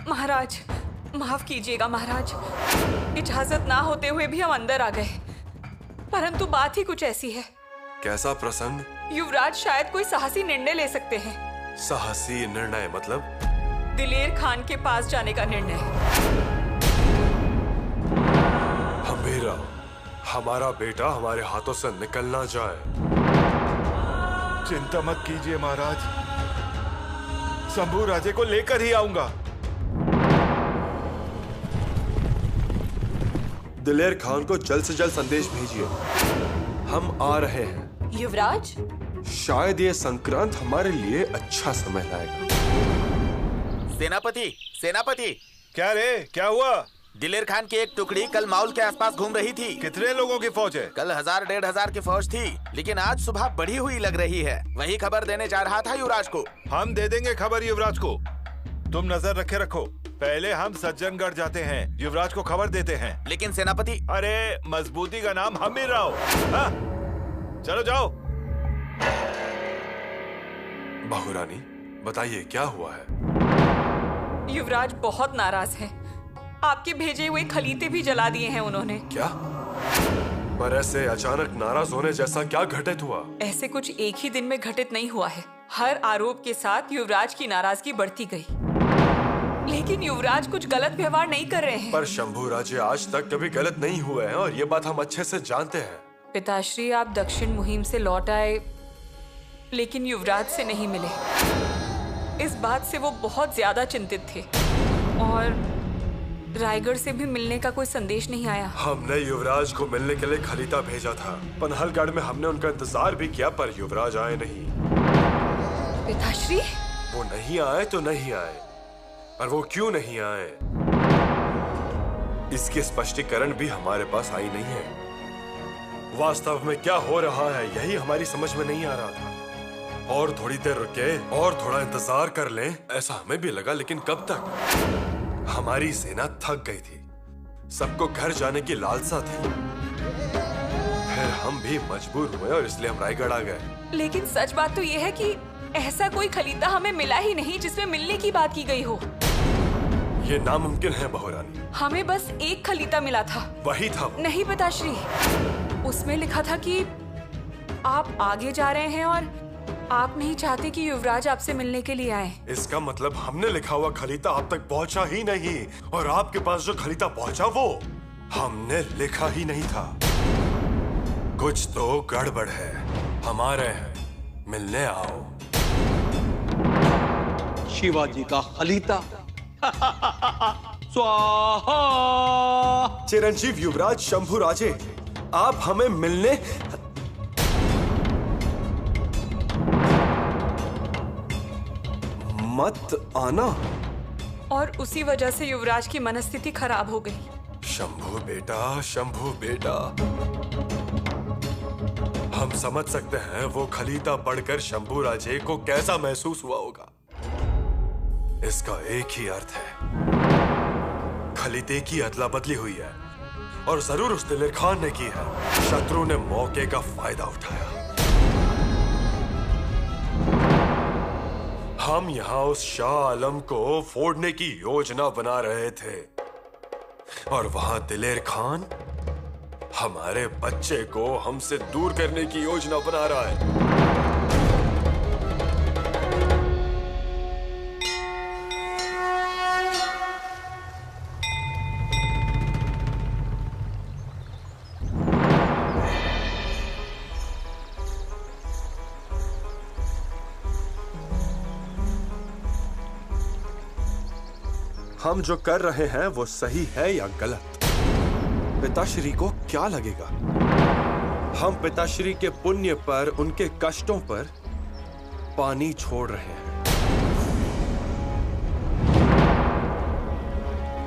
महाराज, माफ कीजिएगा महाराज, इजाजत ना होते हुए भी हम अंदर आ गए, परंतु बात ही कुछ ऐसी है। कैसा प्रसंग? युवराज शायद कोई साहसी निर्णय ले सकते हैं। साहसी निर्णय मतलब? दिलेर खान के पास जाने का निर्णय। हमीरा, हमारा बेटा हमारे हाथों से निकल ना जाए। चिंता मत कीजिए महाराज, शंभू राजे को लेकर ही आऊंगा। दिलेर खान को जल्द से जल्द संदेश भेजिए, हम आ रहे हैं। युवराज, शायद ये संक्रांत हमारे लिए अच्छा समय लाएगा। सेनापति, सेनापति। क्या रे, क्या हुआ? दिलेर खान की एक टुकड़ी कल माउल के आसपास घूम रही थी। कितने लोगों की फौज है? कल 1000-1500 की फौज थी, लेकिन आज सुबह बढ़ी हुई लग रही है। वही खबर देने जा रहा था युवराज को। हम दे देंगे खबर युवराज को, तुम नजर रखे रखो। पहले हम सज्जनगढ़ जाते हैं, युवराज को खबर देते हैं। लेकिन सेनापति। अरे मजबूती का नाम हमीर राव। हाँ? चलो जाओ। बहुरानी, बताइए क्या हुआ है? युवराज बहुत नाराज हैं। आपके भेजे हुए खलीते भी जला दिए हैं उन्होंने। क्या? पर ऐसे अचानक नाराज होने जैसा क्या घटित हुआ? ऐसे कुछ एक ही दिन में घटित नहीं हुआ है। हर आरोप के साथ युवराज की नाराजगी बढ़ती गई, लेकिन युवराज कुछ गलत व्यवहार नहीं कर रहे हैं। पर शंभू राजे आज तक कभी गलत नहीं हुए हैं और ये बात हम अच्छे से जानते हैं। पिताश्री, आप दक्षिण मुहिम से लौट आए, लेकिन युवराज से नहीं मिले। इस बात से वो बहुत ज्यादा चिंतित थे और रायगढ़ से भी मिलने का कोई संदेश नहीं आया। हमने युवराज को मिलने के लिए खलीता भेजा था। पनहलगढ़ में हमने उनका इंतजार भी किया, पर युवराज आए नहीं। पिताश्री, वो नहीं आए तो नहीं आए, पर वो क्यों नहीं आए, इसकी स्पष्टीकरण भी हमारे पास आई नहीं है। वास्तव में क्या हो रहा है यही हमारी समझ में नहीं आ रहा था। और थोड़ी देर रुके और थोड़ा इंतजार कर लें, ऐसा हमें भी लगा, लेकिन कब तक? हमारी सेना थक गई थी, सबको घर जाने की लालसा थी। फिर हम भी मजबूर हुए और इसलिए हम रायगढ़ आ गए। लेकिन सच बात तो ये है कि ऐसा कोई खलीता हमें मिला ही नहीं जिसमें मिलने की बात की गई हो। ये नामुमकिन है बहुरानी। हमें बस एक खलीता मिला था। वही था वो। नहीं पिताश्री, उसमें लिखा था कि आप आगे जा रहे हैं और आप नहीं चाहते कि युवराज आपसे मिलने के लिए आए। इसका मतलब हमने लिखा हुआ खलीता आप तक पहुंचा ही नहीं, और आपके पास जो खलीता पहुंचा वो हमने लिखा ही नहीं था। कुछ तो गड़बड़ है। हम आ रहे हैं, मिलने आओ। शिवाजी का खलीता। स्वाहा। चिरंजीव युवराज शंभू राजे, आप हमें मिलने। मत आना। और उसी वजह से युवराज की मनस्थिति खराब हो गई। शंभू बेटा, शंभू बेटा, हम समझ सकते हैं वो खलीता पढ़कर शंभू राजे को कैसा महसूस हुआ होगा। इसका एक ही अर्थ है, खलीते की अदला बदली हुई है, और जरूर उस दिलेर खान ने की है। शत्रु ने मौके का फायदा उठाया। हम यहाँ उस शाह आलम को फोड़ने की योजना बना रहे थे, और वहां दिलेर खान हमारे बच्चे को हमसे दूर करने की योजना बना रहा है। हम जो कर रहे हैं वो सही है या गलत, पिताश्री को क्या लगेगा? हम पिताश्री के पुण्य पर, उनके कष्टों पर पानी छोड़ रहे हैं।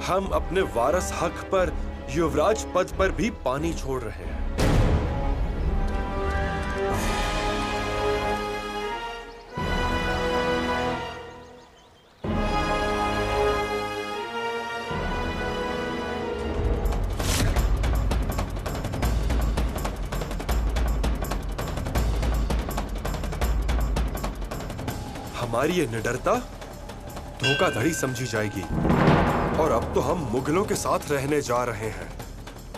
हम अपने वारस हक पर, युवराज पद पर भी पानी छोड़ रहे हैं। हमारी ये निडरता धोखाधड़ी समझी जाएगी। और अब तो हम मुगलों के साथ रहने जा रहे हैं।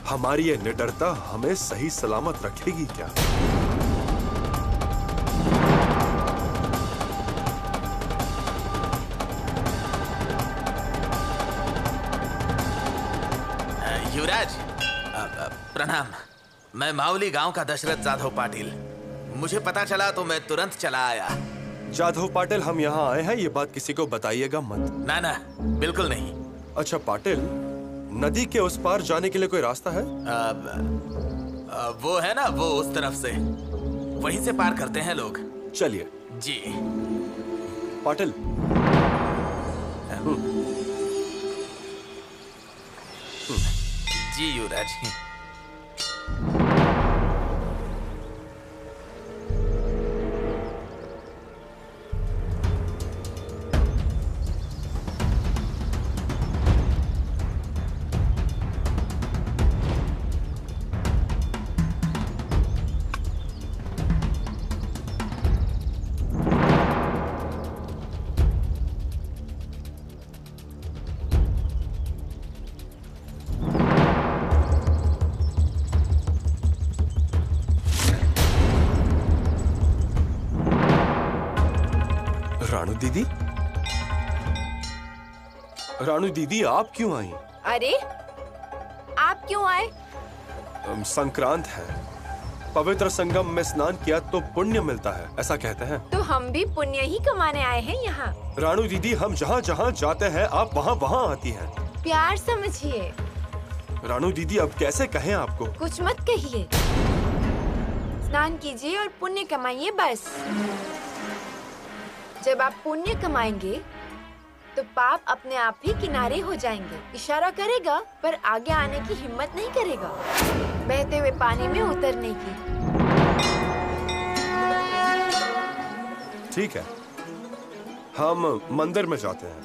हमारी ये निडरता हमें सही सलामत रखेगी क्या? युवराज, प्रणाम। मैं मावली गांव का दशरथ जाधव पाटिल। मुझे पता चला तो मैं तुरंत चला आया। जाधव पाटिल, हम यहाँ आए हैं, ये बात किसी को बताइएगा मत। ना ना, बिल्कुल नहीं। अच्छा पाटिल, नदी के उस पार जाने के लिए कोई रास्ता है? वो है ना, वो उस तरफ से, वहीं से पार करते हैं लोग। चलिए। जी पाटिल। जी युवराज। रानू दीदी, रानू दीदी, आप क्यों आई? अरे, आप क्यों आए? संक्रांत है, पवित्र संगम में स्नान किया तो पुण्य मिलता है, ऐसा कहते हैं। तो हम भी पुण्य ही कमाने आए हैं यहाँ। रानू दीदी, हम जहाँ जहाँ जाते हैं आप वहाँ वहाँ आती हैं। प्यार समझिए। रानू दीदी, अब कैसे कहें आपको? कुछ मत कहिए, स्नान कीजिए और पुण्य कमाइए बस। जब आप पुण्य कमाएंगे तो पाप अपने आप ही किनारे हो जाएंगे। इशारा करेगा पर आगे आने की हिम्मत नहीं करेगा, बहते हुए पानी में उतरने की। ठीक है, हम मंदिर में जाते हैं।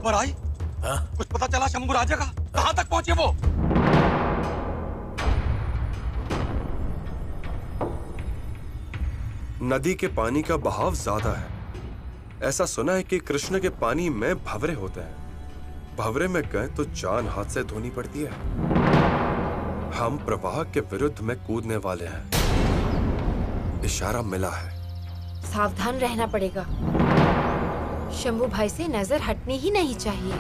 पर आई? कुछ पता चला शंभू राजा का? कहाँ तक पहुंचे वो? नदी के पानी का बहाव ज्यादा है। ऐसा सुना है कि कृष्ण के पानी में भंवरे होते हैं। भंवरे में गए तो जान हाथ से धोनी पड़ती है। हम प्रवाह के विरुद्ध में कूदने वाले हैं। इशारा मिला है। सावधान रहना पड़ेगा। शंभू भाई से नजर हटनी ही नहीं चाहिए।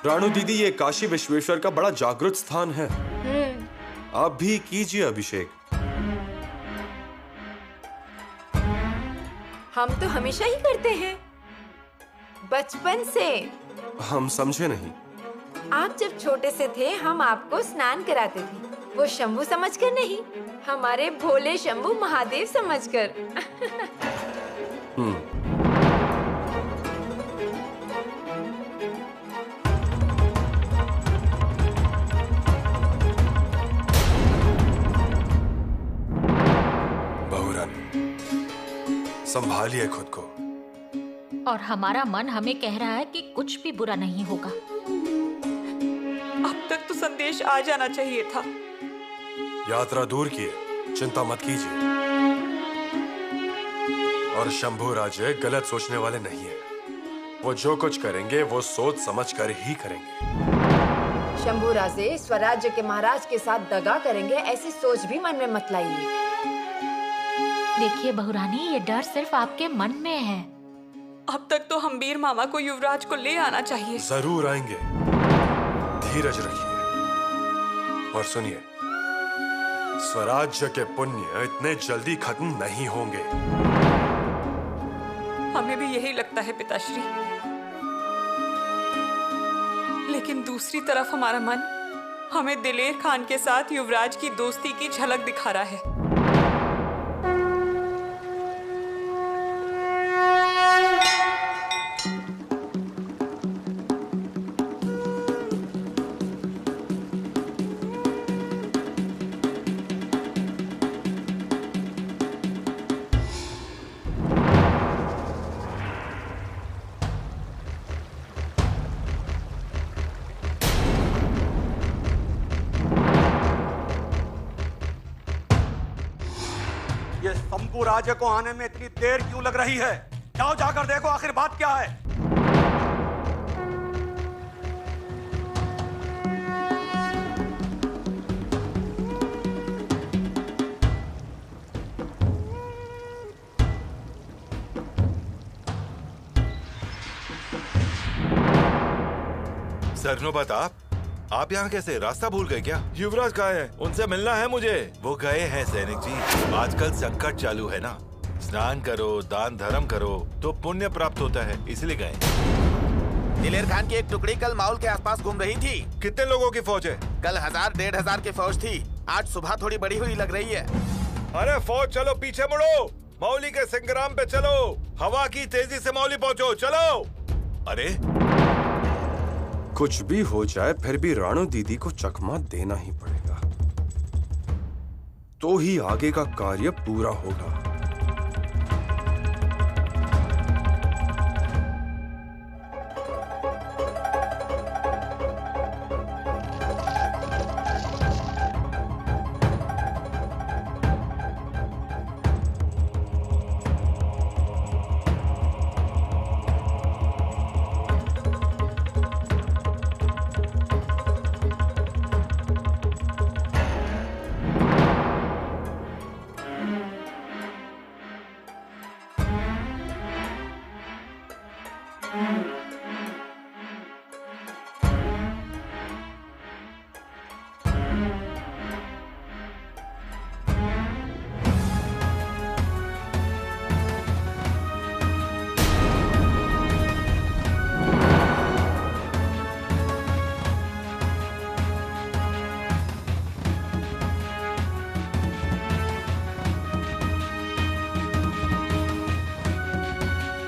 रानू दीदी, ये काशी विश्वेश्वर का बड़ा जागृत स्थान है। आप भी कीजिए अभिषेक। हम तो हमेशा ही करते हैं, बचपन से। हम समझे नहीं। आप जब छोटे से थे हम आपको स्नान कराते थे, वो शंभू समझकर नहीं, हमारे भोले शंभू महादेव समझकर। बहुरानी, संभालिए खुद को। और हमारा मन हमें कह रहा है कि कुछ भी बुरा नहीं होगा। अब तक तो संदेश आ जाना चाहिए था। यात्रा दूर किए, चिंता मत कीजिए। और शंभू राजे गलत सोचने वाले नहीं है। वो जो कुछ करेंगे वो सोच समझ कर ही करेंगे। शंभू राजे स्वराज्य के महाराज के साथ दगा करेंगे, ऐसी सोच भी मन में मत लाइए। देखिए बहुरानी, ये डर सिर्फ आपके मन में है। अब तक तो हम्बीर मामा को युवराज को ले आना चाहिए। जरूर आएंगे, धीरज रखिए। और सुनिए, स्वराज्य के पुण्य इतने जल्दी खत्म नहीं होंगे। हमें भी यही लगता है पिताश्री, लेकिन दूसरी तरफ हमारा मन हमें दिलेर खान के साथ युवराज की दोस्ती की झलक दिखा रहा है। ये शंभू राजे को आने में इतनी देर क्यों लग रही है? जाओ जाकर देखो आखिर बात क्या है। सरनोबत आप यहाँ कैसे? रास्ता भूल गए क्या? युवराज कहाँ है? उनसे मिलना है मुझे। वो गए हैं सैनिक जी। आजकल संकट चालू है ना, स्नान करो, दान धर्म करो तो पुण्य प्राप्त होता है, इसलिए गए। दिलेर खान की एक टुकड़ी कल माउल के आसपास घूम रही थी। कितने लोगों की फौज है? कल 1000-1500 की फौज थी। आज सुबह थोड़ी बड़ी हुई लग रही है। अरे फौज चलो, पीछे मुड़ो, मौली के संग्राम पे चलो। हवा की तेजी से मौली पहुंचो, चलो। अरे कुछ भी हो जाए फिर भी राणो दीदी को चकमा देना ही पड़ेगा, तो ही आगे का कार्य पूरा होगा।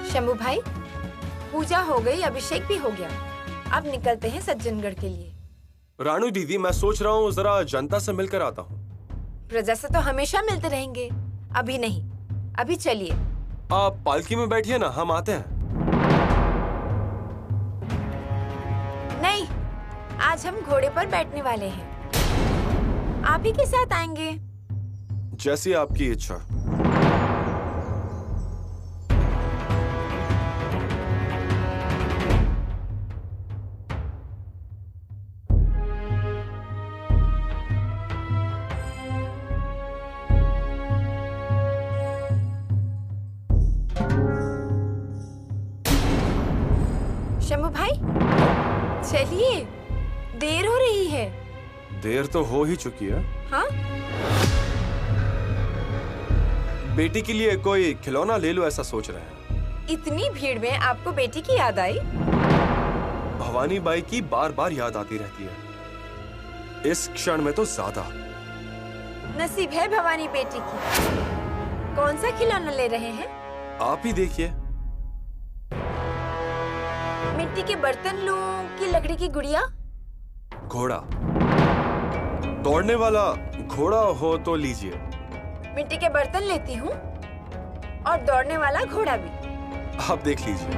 शंभू भाई, पूजा हो गई, अभिषेक भी हो गया। अब निकलते हैं सज्जनगढ़ के लिए। राणू दीदी, मैं सोच रहा हूँ जरा जनता से मिलकर आता हूँ। प्रजा से तो हमेशा मिलते रहेंगे, अभी नहीं। अभी चलिए। आप पालकी में बैठिए ना, हम आते हैं। नहीं, आज हम घोड़े पर बैठने वाले हैं। आप ही के साथ आएंगे। जैसी आपकी इच्छा। शंभू भाई, चलिए, देर हो रही है। देर तो हो ही चुकी है। हाँ? बेटी के लिए कोई खिलौना ले लो, ऐसा सोच रहे हैं। इतनी भीड़ में आपको बेटी की याद आई? भवानी बाई की बार बार याद आती रहती है, इस क्षण में तो ज्यादा। नसीब है भवानी बेटी की। कौन सा खिलौना ले रहे हैं? आप ही देखिए। मिट्टी के बर्तन लूं कि लकड़ी की गुड़िया? घोड़ा, दौड़ने वाला घोड़ा हो तो लीजिए। मिट्टी के बर्तन लेती हूँ और दौड़ने वाला घोड़ा भी। आप देख लीजिए।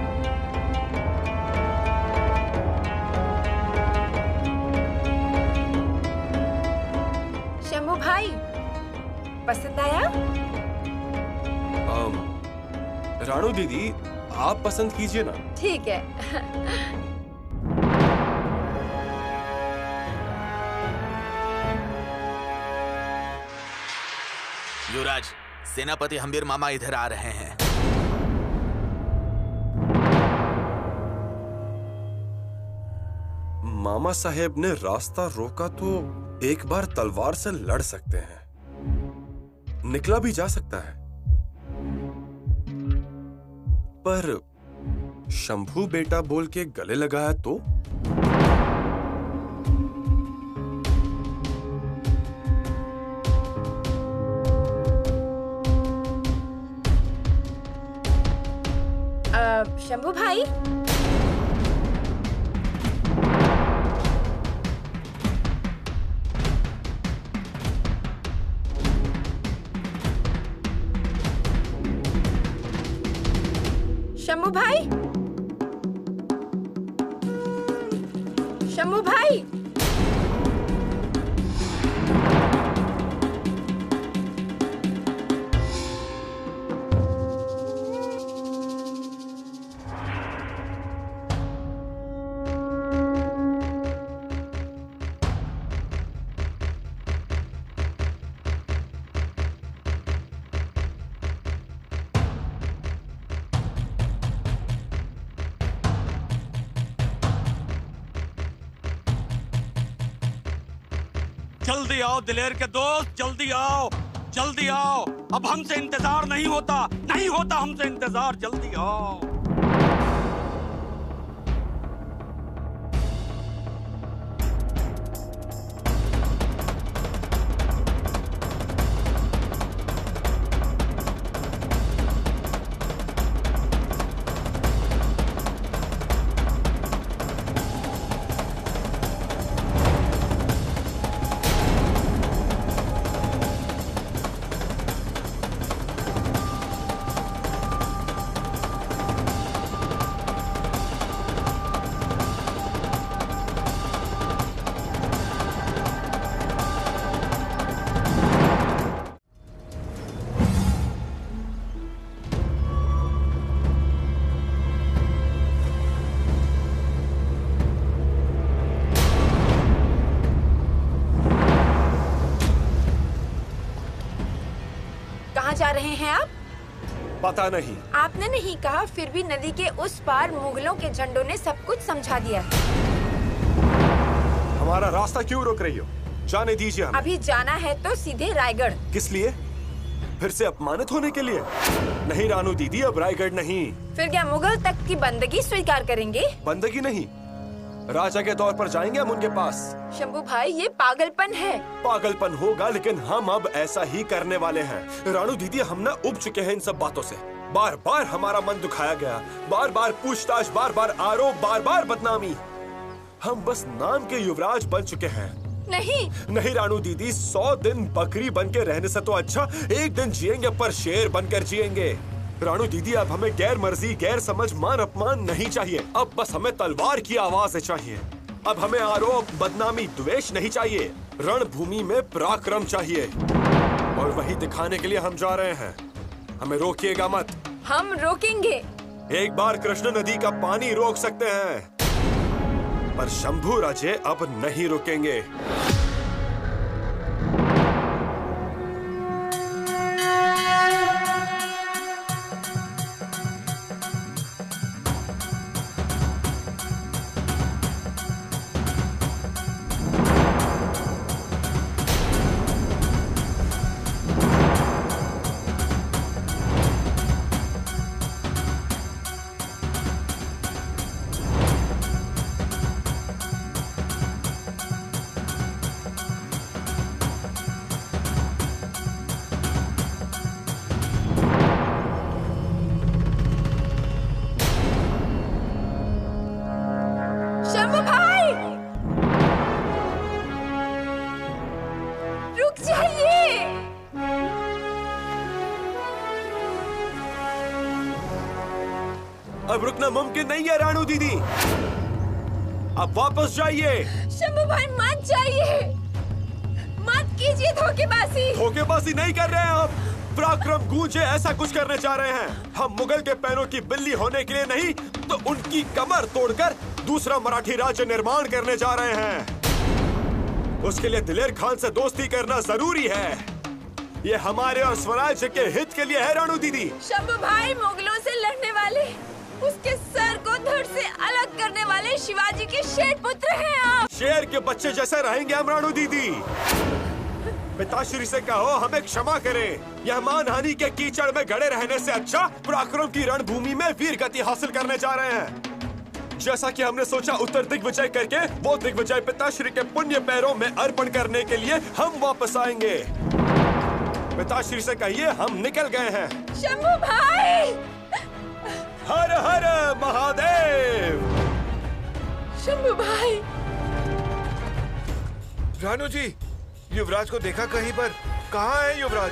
शंभू भाई, पसंद आया? राणू दीदी, आप पसंद कीजिए ना। ठीक है। युवराज, सेनापति हम्बीर मामा इधर आ रहे हैं। मामा साहेब ने रास्ता रोका तो एक बार तलवार से लड़ सकते हैं, निकला भी जा सकता है। पर शंभू बेटा बोल के गले लगाया तो? शंभू भाई, शंभू भाई, शंभू भाई, जल्दी आओ दिलेर के दोस्त, जल्दी आओ, जल्दी आओ। अब हमसे इंतजार नहीं होता, नहीं होता हमसे इंतजार, जल्दी आओ। जा रहे हैं आप? पता नहीं। आपने नहीं कहा, फिर भी नदी के उस पार मुगलों के झंडों ने सब कुछ समझा दिया है। हमारा रास्ता क्यों रोक रही हो? जाने दीजिए हमें। अभी जाना है तो सीधे रायगढ़। किस लिए? फिर से अपमानित होने के लिए? नहीं रानू दीदी, अब रायगढ़ नहीं। फिर क्या मुगल तक की बंदगी स्वीकार करेंगे? बंदगी नहीं, राजा के तौर पर जाएंगे हम उनके पास। शंभू भाई, ये पागलपन है। पागलपन होगा, लेकिन हम अब ऐसा ही करने वाले हैं। रानू दीदी, हम ना उब चुके हैं इन सब बातों से। बार बार हमारा मन दुखाया गया, बार बार पूछताछ, बार बार आरोप, बार बार बदनामी। हम बस नाम के युवराज बन चुके हैं। नहीं रानू दीदी, 100 दिन बकरी बन के रहने से तो अच्छा एक दिन जिएंगे पर शेर बनकर जिएंगे। रानू दीदी, अब हमें गैर मर्जी, गैर समझ, मान अपमान नहीं चाहिए। अब बस हमें तलवार की आवाज चाहिए। अब हमें आरोप, बदनामी, द्वेष नहीं चाहिए। रणभूमि में पराक्रम चाहिए, और वही दिखाने के लिए हम जा रहे हैं। हमें रोकिएगा मत। हम रोकेंगे। एक बार कृष्ण नदी का पानी रोक सकते हैं, पर शंभू राजे अब नहीं रुकेंगे। अब रुकना मुमकिन नहीं है रानू दीदी, अब वापस जाइए। शंभू भाई, मत जाइए, मत कीजिए धोखेबाजी। धोखेबाजी नहीं कर रहे हैं हम, पराक्रम गूंजे ऐसा कुछ करने जा रहे हैं। हम मुगल के पैरों की बिल्ली होने के लिए नहीं, तो उनकी कमर तोड़कर दूसरा मराठी राज्य निर्माण करने जा रहे हैं। उसके लिए दिलेर खान से दोस्ती करना जरूरी है। ये हमारे और स्वराज्य के हित के लिए है रानू दीदी। शंभू भाई, मुगलों से लड़ने वाले, उसके सर को धड़ से अलग करने वाले शिवाजी के शेर पुत्र हैं आप। शेर के बच्चे जैसे रहेंगे हम रानू दीदी। पिताश्री से कहो हमें क्षमा करें। यह मानहानि के कीचड़ में गड़े रहने से अच्छा पराक्रम की रणभूमि में वीर गति हासिल करने जा रहे हैं। जैसा कि हमने सोचा, उत्तर दिग्विजय करके वो दिग्विजय पिताश्री के पुण्य पैरों में अर्पण करने के लिए हम वापस आएंगे। पिताश्री से कहिए हम निकल गए हैं। शंभू भाई, हर हर महादेव। शंभू भाई। रानू जी, युवराज को देखा कहीं पर? कहाँ है युवराज?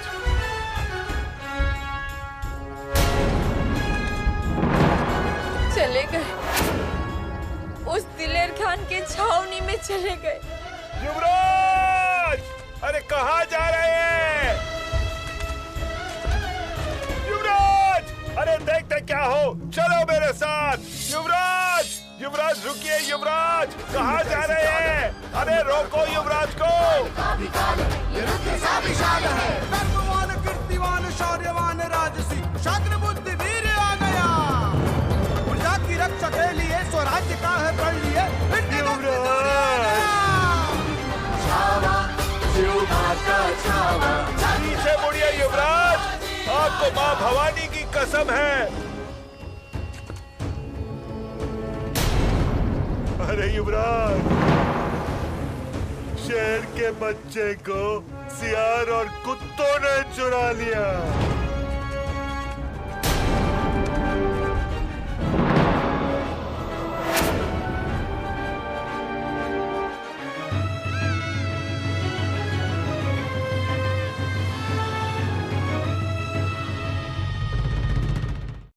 चले गए, उस दिलेर खान के छावनी में चले गए। युवराज, अरे कहाँ जा रहे हैं? युवराज, अरे देखते क्या हो, चलो मेरे साथ। युवराज, युवराज रुकिए, युवराज कहाँ जा रहे हैं? अरे रोको युवराज को। कीर्तिवान शौर्यवान राजसी शाग्र बुद्धि वीर आ गया। प्रजा की रक्षा के लिए स्वराज्य का है प्रण लिए। आपको माँ भवानी की कसम है। अरे युवराज, शेर के बच्चे को सियार और कुत्तों ने चुरा लिया।